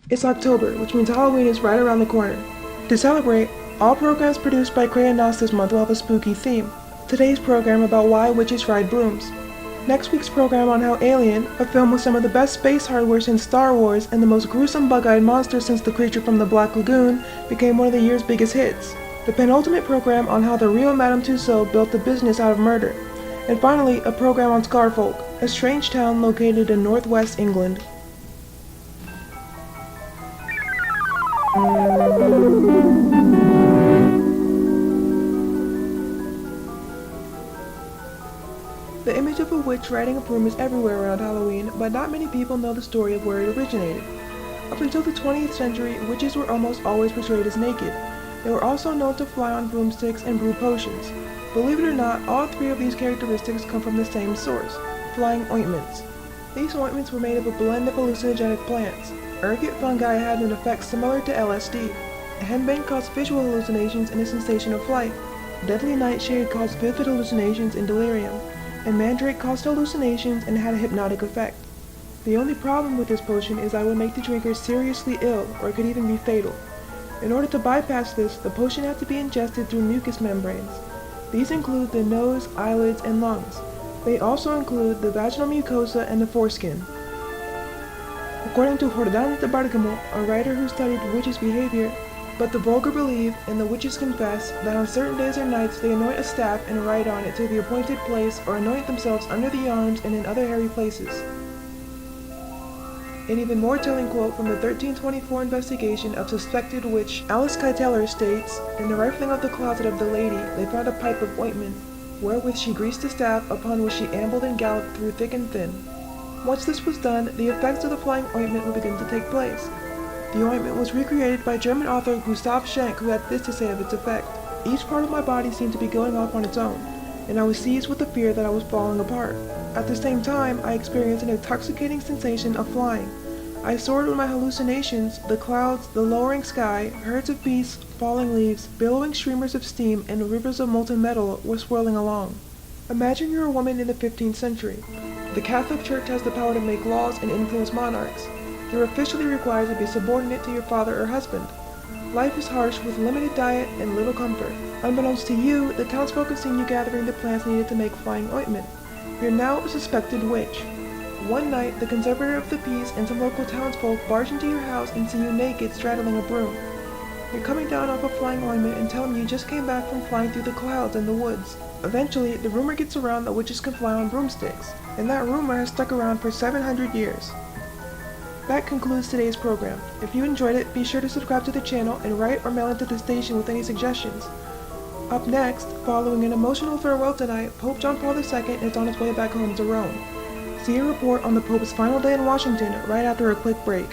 It's October, which means Halloween is right around the corner. To celebrate, all programs produced by Crayonos this month will have a spooky theme. Today's program about why witches ride brooms. Next week's program on how Alien, a film with some of the best space hardware since Star Wars and the most gruesome bug-eyed monster since the creature from the Black Lagoon, became one of the year's biggest hits. The penultimate program on how the real Madame Tussauds built a business out of murder. And finally, a program on Scarfolk, a strange town located in northwest England. The image of a witch riding a broom is everywhere around Halloween, but not many people know the story of where it originated. Up until the 20th century, witches were almost always portrayed as naked. They were also known to fly on broomsticks and brew potions. Believe it or not, all three of these characteristics come from the same source, flying ointments. These ointments were made of a blend of hallucinogenic plants. Ergot fungi had an effect similar to LSD. Henbane caused visual hallucinations and a sensation of flight. Deadly nightshade caused vivid hallucinations and delirium. And mandrake caused hallucinations and had a hypnotic effect. The only problem with this potion is that it would make the drinker seriously ill, or it could even be fatal. In order to bypass this, the potion had to be ingested through mucous membranes. These include the nose, eyelids, and lungs. They also include the vaginal mucosa and the foreskin. According to Jordán de Bergamo, a writer who studied witches' behavior, but the vulgar believe, and the witches confess, that on certain days or nights they anoint a staff and write on it to the appointed place or anoint themselves under the arms and in other hairy places. An even more telling quote from the 1324 investigation of suspected witch Alice Keiteler states, "In the rifling of the closet of the lady, they found a pipe of ointment, wherewith she greased the staff, upon which she ambled and galloped through thick and thin." Once this was done, the effects of the flying ointment would begin to take place. The ointment was recreated by German author Gustav Schenk, who had this to say of its effect: "Each part of my body seemed to be going off on its own, and I was seized with the fear that I was falling apart. At the same time, I experienced an intoxicating sensation of flying. I soared with my hallucinations, the clouds, the lowering sky, herds of beasts, falling leaves, billowing streamers of steam, and rivers of molten metal were swirling along." Imagine you're a woman in the 15th century. The Catholic Church has the power to make laws and influence monarchs. You're officially required to be subordinate to your father or husband. Life is harsh with limited diet and little comfort. Unbeknownst to you, the townsfolk have seen you gathering the plants needed to make flying ointment. You're now a suspected witch. One night, the conservator of the peace and some local townsfolk barge into your house and see you naked straddling a broom. You're coming down off of flying ointment and tell them you just came back from flying through the clouds and the woods. Eventually, the rumor gets around that witches can fly on broomsticks, and that rumor has stuck around for 700 years. That concludes today's program. If you enjoyed it, be sure to subscribe to the channel and write or mail into the station with any suggestions. Up next, following an emotional farewell tonight, Pope John Paul II is on his way back home to Rome. See a report on the Pope's final day in Washington right after a quick break.